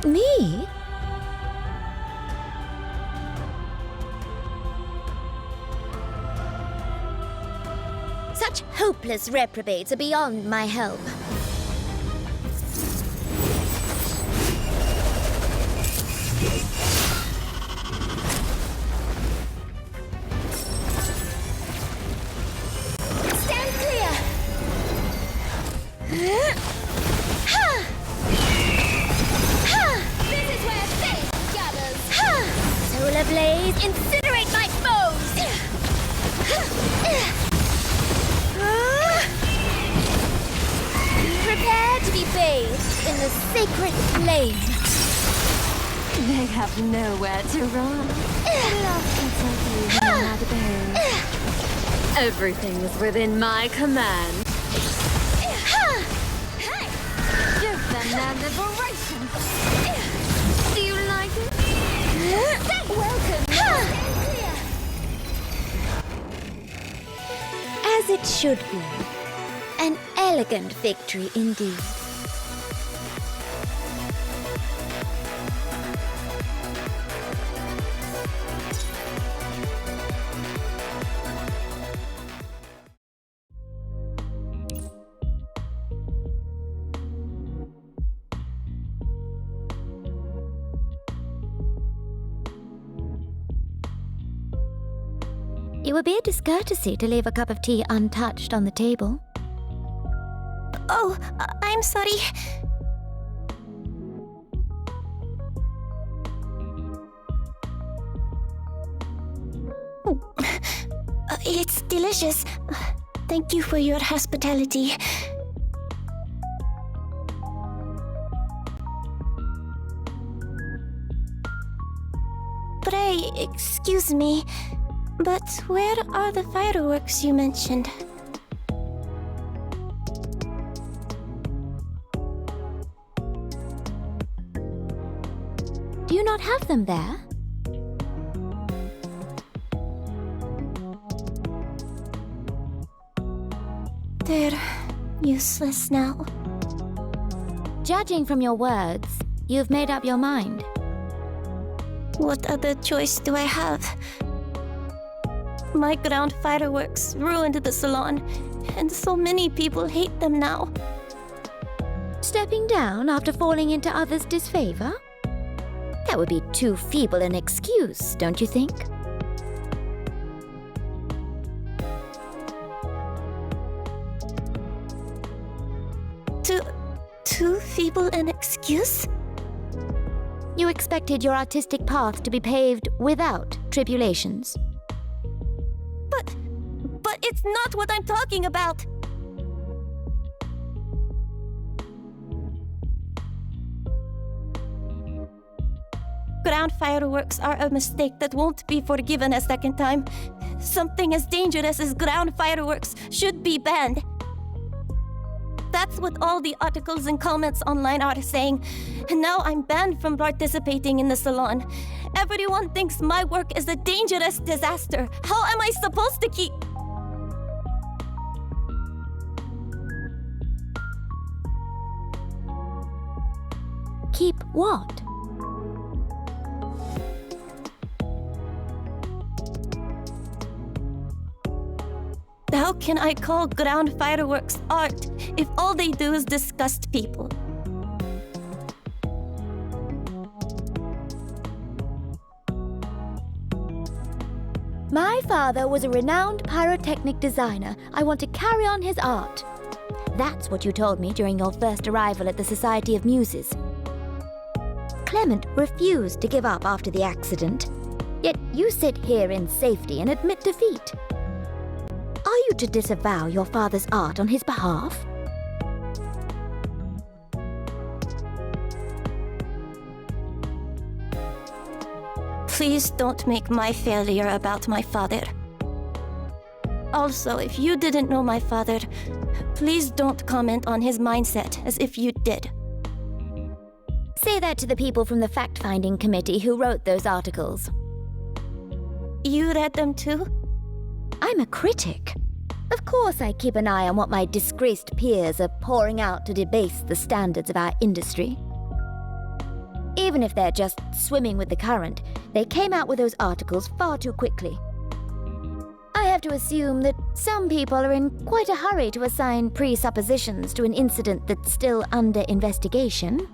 Me? Such hopeless reprobates are beyond my help. Stand clear! This is where faith gathers! Solar blaze, incinerate my foes! Prepare to be bathed in the sacred flame. They have nowhere to run. Love can take you out of pain. Everything is within my command. Give them their liberation. Do you like it? Welcome. As it should be. An elegant victory indeed. It would be a discourtesy to leave a cup of tea untouched on the table. Oh, I'm sorry. It's delicious. Thank you for your hospitality. Pray, excuse me, but where are the fireworks you mentioned? Do you not have them there? They're useless now. Judging from your words, you've made up your mind. What other choice do I have? My ground fireworks ruined the salon, and so many people hate them now. Stepping down after falling into others' disfavor? That would be too feeble an excuse, don't you think? Too feeble an excuse? You expected your artistic path to be paved without tribulations. But it's not what I'm talking about! Ground fireworks are a mistake that won't be forgiven a second time. Something as dangerous as ground fireworks should be banned. That's what all the articles and comments online are saying. And now I'm banned from participating in the salon. Everyone thinks my work is a dangerous disaster. How am I supposed to keep... Keep what? How can I call ground fireworks art if all they do is disgust people? My father was a renowned pyrotechnic designer. I want to carry on his art. That's what you told me during your first arrival at the Society of Muses. Clement refused to give up after the accident. Yet you sit here in safety and admit defeat. Are you to disavow your father's art on his behalf? Please don't make my failure about my father. Also, if you didn't know my father, please don't comment on his mindset as if you did. Say that to the people from the fact-finding committee who wrote those articles. You read them too? I'm a critic. Of course I keep an eye on what my disgraced peers are pouring out to debase the standards of our industry. Even if they're just swimming with the current, they came out with those articles far too quickly. I have to assume that some people are in quite a hurry to assign presuppositions to an incident that's still under investigation.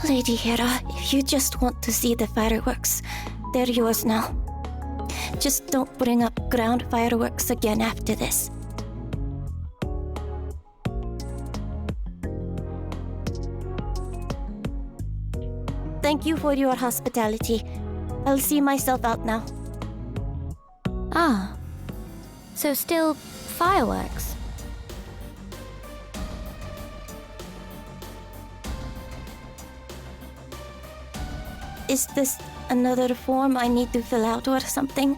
Lady Hera, if you just want to see the fireworks, they're yours now. Just don't bring up ground fireworks again after this. Thank you for your hospitality. I'll see myself out now. Ah, so still fireworks. Is this another form I need to fill out or something?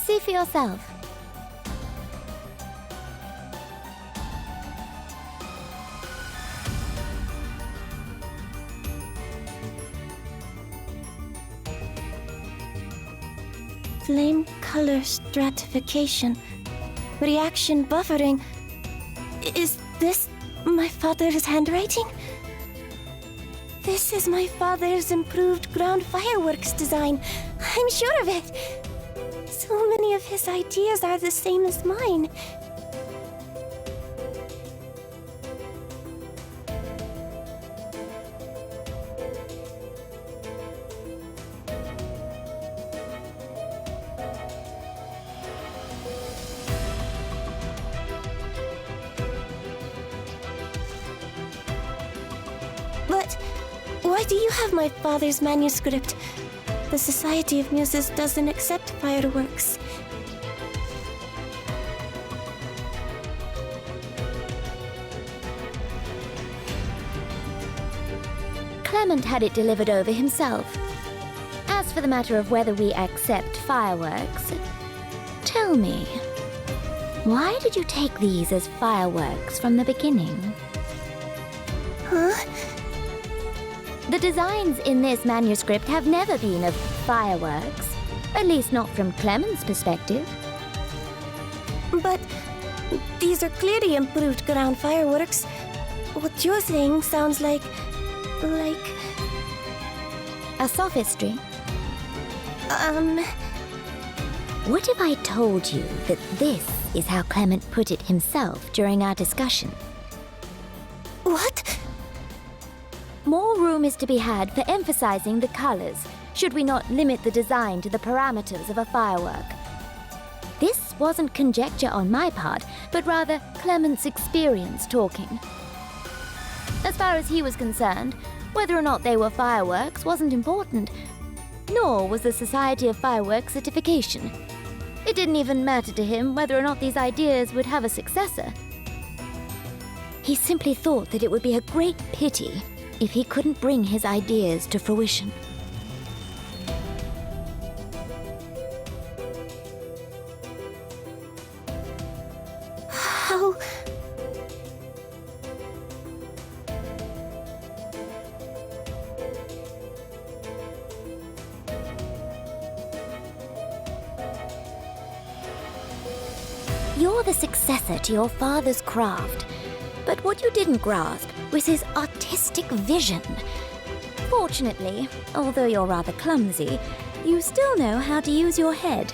See for yourself. Flame color stratification. Reaction buffering. Is this my father's handwriting? This is my father's improved ground fireworks design. I'm sure of it. So many of his ideas are the same as mine. But why do you have my father's manuscript? The Society of Muses doesn't accept fireworks. Clement had it delivered over himself. As for the matter of whether we accept fireworks, tell me, why did you take these as fireworks from the beginning? Huh? The designs in this manuscript have never been of fireworks, at least not from Clement's perspective. But these are clearly improved ground fireworks. What you're saying sounds like... A sophistry. What if I told you that this is how Clement put it himself during our discussion? What? More room is to be had for emphasizing the colors, should we not limit the design to the parameters of a firework. This wasn't conjecture on my part, but rather Clement's experience talking. As far as he was concerned, whether or not they were fireworks wasn't important, nor was the Society of Fireworks certification. It didn't even matter to him whether or not these ideas would have a successor. He simply thought that it would be a great pity if he couldn't bring his ideas to fruition. How... You're the successor to your father's craft, but what you didn't grasp was his artistic vision. Fortunately, although you're rather clumsy, you still know how to use your head.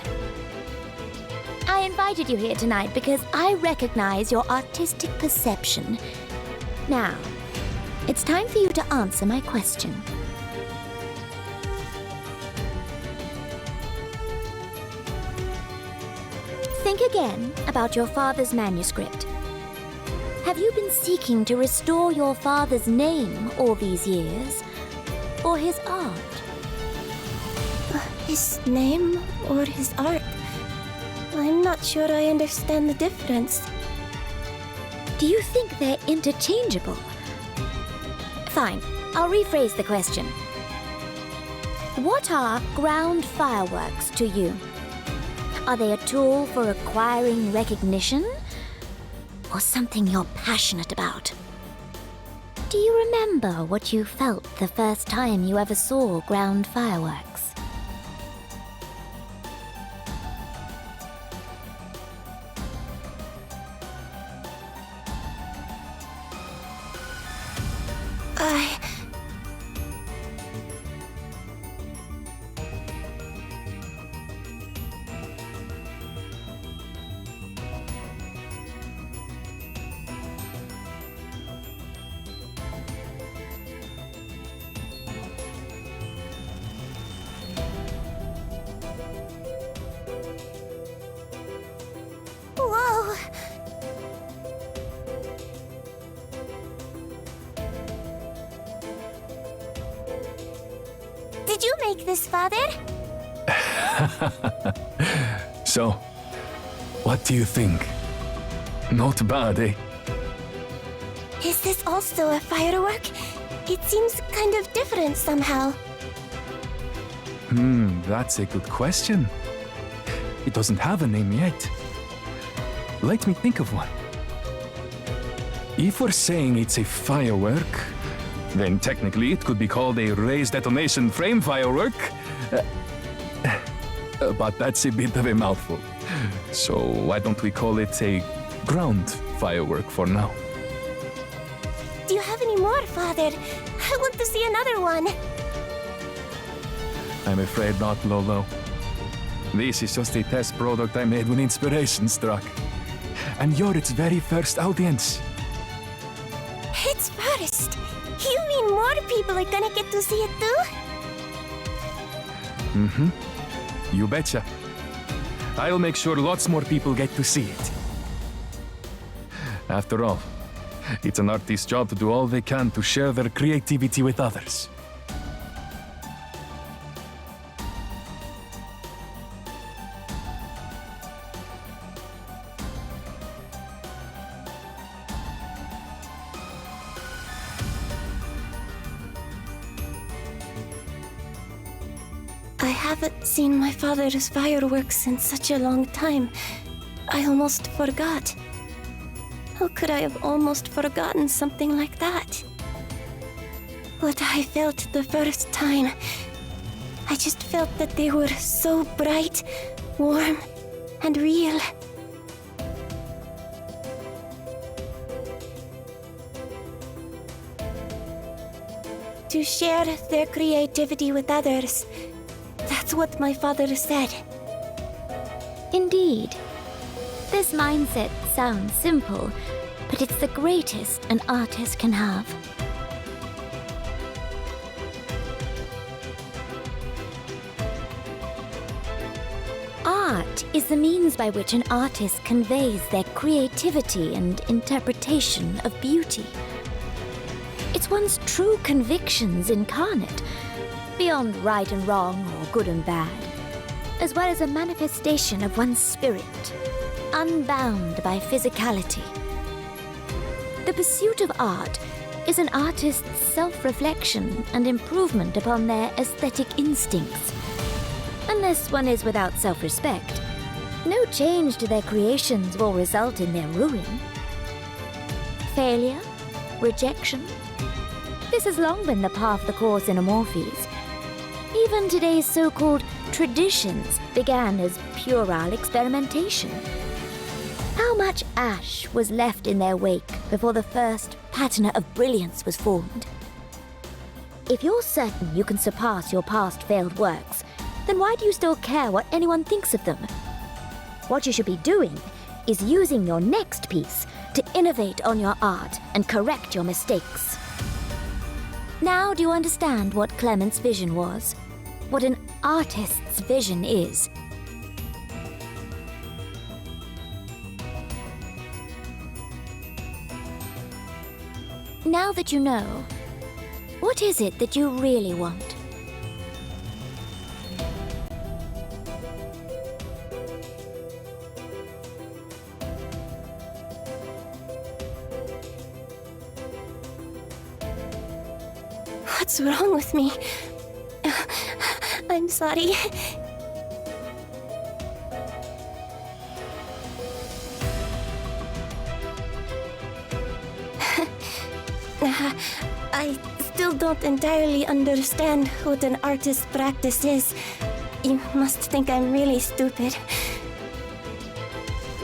I invited you here tonight because I recognize your artistic perception. Now, it's time for you to answer my question. Think again about your father's manuscript. Have you been seeking to restore your father's name all these years? Or his art? His name or his art? I'm not sure I understand the difference. Do you think they're interchangeable? Fine, I'll rephrase the question. What are ground fireworks to you? Are they a tool for acquiring recognition? Or something you're passionate about? Do you remember what you felt the first time you ever saw ground fireworks? Did you make this, Father? So, what do you think? Not bad, eh? Is this also a firework? It seems kind of different somehow. That's a good question. It doesn't have a name yet. Let me think of one. If we're saying it's a firework, then technically it could be called a raised detonation frame firework. But that's a bit of a mouthful. So why don't we call it a ground firework for now? Do you have any more, Father? I want to see another one. I'm afraid not, Lolo. This is just a test product I made when inspiration struck. And you're its very first audience. It's first. You mean more people are gonna get to see it too? You betcha. I'll make sure lots more people get to see it. After all, it's an artist's job to do all they can to share their creativity with others. I haven't seen my father's fireworks in such a long time. I almost forgot. How could I have almost forgotten something like that? What I felt the first time. I just felt that they were so bright, warm, and real. To share their creativity with others. That's what my father said. Indeed. This mindset sounds simple, but it's the greatest an artist can have. Art is the means by which an artist conveys their creativity and interpretation of beauty. It's one's true convictions incarnate, beyond right and wrong or good and bad, as well as a manifestation of one's spirit, unbound by physicality. The pursuit of art is an artist's self-reflection and improvement upon their aesthetic instincts. Unless one is without self-respect, no change to their creations will result in their ruin. Failure, rejection, this has long been the path the course in Amorphes. Even today's so-called traditions began as puerile experimentation. How much ash was left in their wake before the first patina of brilliance was formed? If you're certain you can surpass your past failed works, then why do you still care what anyone thinks of them? What you should be doing is using your next piece to innovate on your art and correct your mistakes. Now do you understand what Clement's vision was? What an artist's vision is? Now that you know, what is it that you really want? What's wrong with me? I'm sorry. I still don't entirely understand what an artist's practice is. You must think I'm really stupid.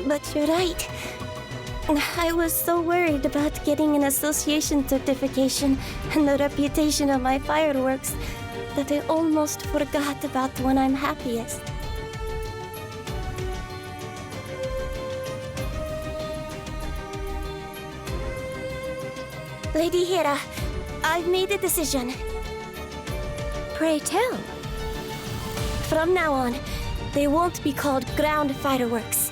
But you're right. I was so worried about getting an association certification and the reputation of my fireworks that I almost forgot about when I'm happiest. Lady Hera, I've made a decision. Pray tell. From now on, they won't be called ground fireworks.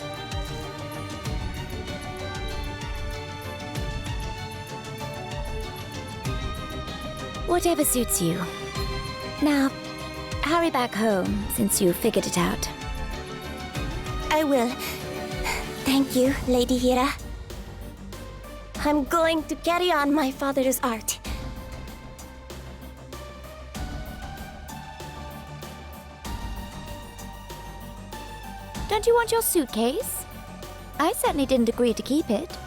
Whatever suits you. Now, hurry back home since you figured it out. I will. Thank you, Lady Hira. I'm going to carry on my father's art. Don't you want your suitcase? I certainly didn't agree to keep it.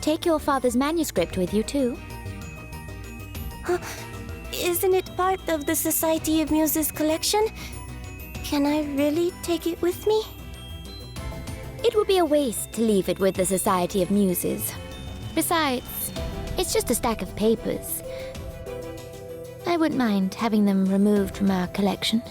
Take your father's manuscript with you, too. Isn't it part of the Society of Muses collection? Can I really take it with me? It would be a waste to leave it with the Society of Muses. Besides, it's just a stack of papers. I wouldn't mind having them removed from our collection.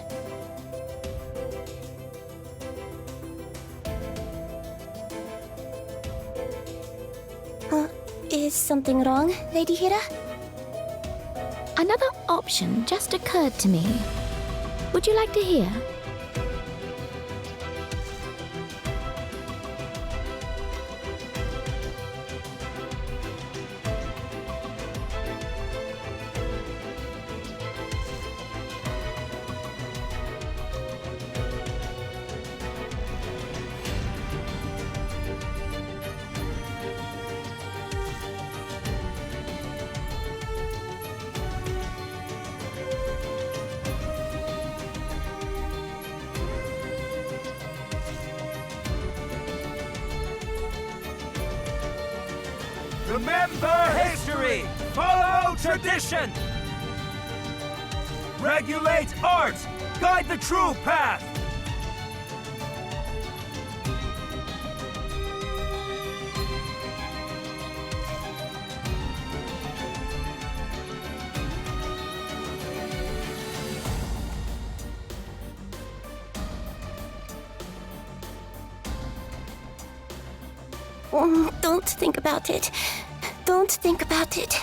Is something wrong, Lady Hira? Another option just occurred to me. Would you like to hear? Remember history! Follow tradition! Regulate art! Guide the true path! Don't think about it. Don't think about it.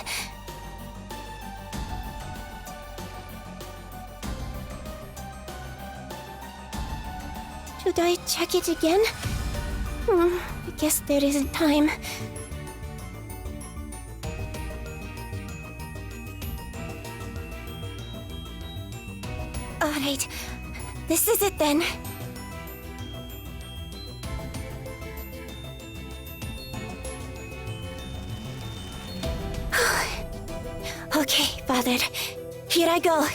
Should I check it again? I guess there isn't time. Alright, this is it then. Okay, Father. Here I go.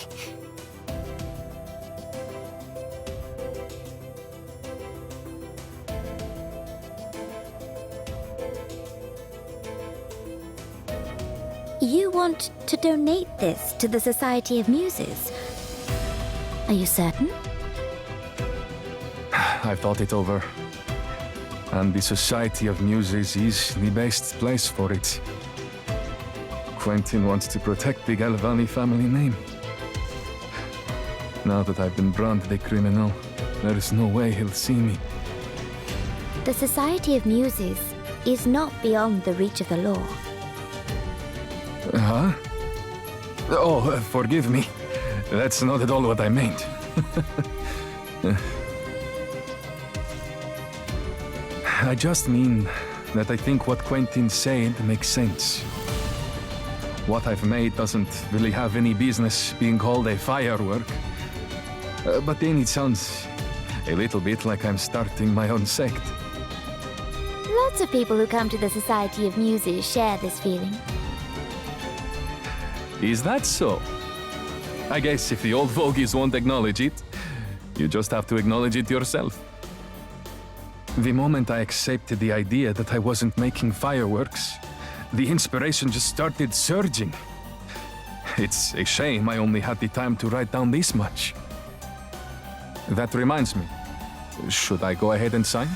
You want to donate this to the Society of Muses? Are you certain? I've thought it over. And the Society of Muses is the best place for it. Quentin wants to protect the Galvani family name. Now that I've been branded a criminal, there is no way he'll see me. The Society of Muses is not beyond the reach of the law. Huh? Oh, forgive me. That's not at all what I meant. I just mean that I think what Quentin said makes sense. What I've made doesn't really have any business being called a firework. But then it sounds a little bit like I'm starting my own sect. Lots of people who come to the Society of Muses share this feeling. Is that so? I guess if the old fogies won't acknowledge it, you just have to acknowledge it yourself. The moment I accepted the idea that I wasn't making fireworks, the inspiration just started surging. It's a shame I only had the time to write down this much. That reminds me, should I go ahead and sign?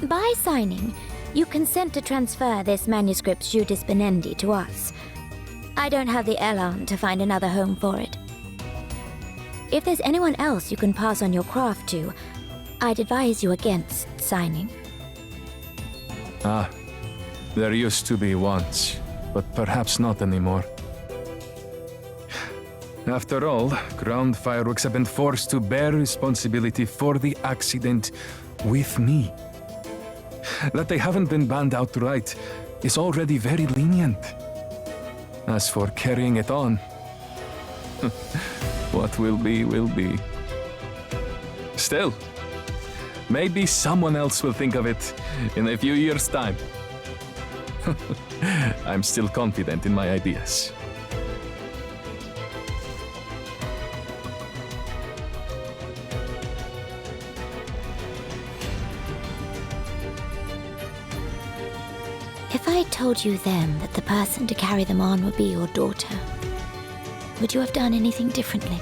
By signing, you consent to transfer this manuscript Jus Disponendi to us. I don't have the elan to find another home for it. If there's anyone else you can pass on your craft to, I'd advise you against signing. Ah, there used to be once, but perhaps not anymore. After all, Ground Fireworks have been forced to bear responsibility for the accident with me. That they haven't been banned outright is already very lenient. As for carrying it on, what will be, will be. Still, maybe someone else will think of it in a few years' time. I'm still confident in my ideas. If I told you then that the person to carry them on would be your daughter, would you have done anything differently?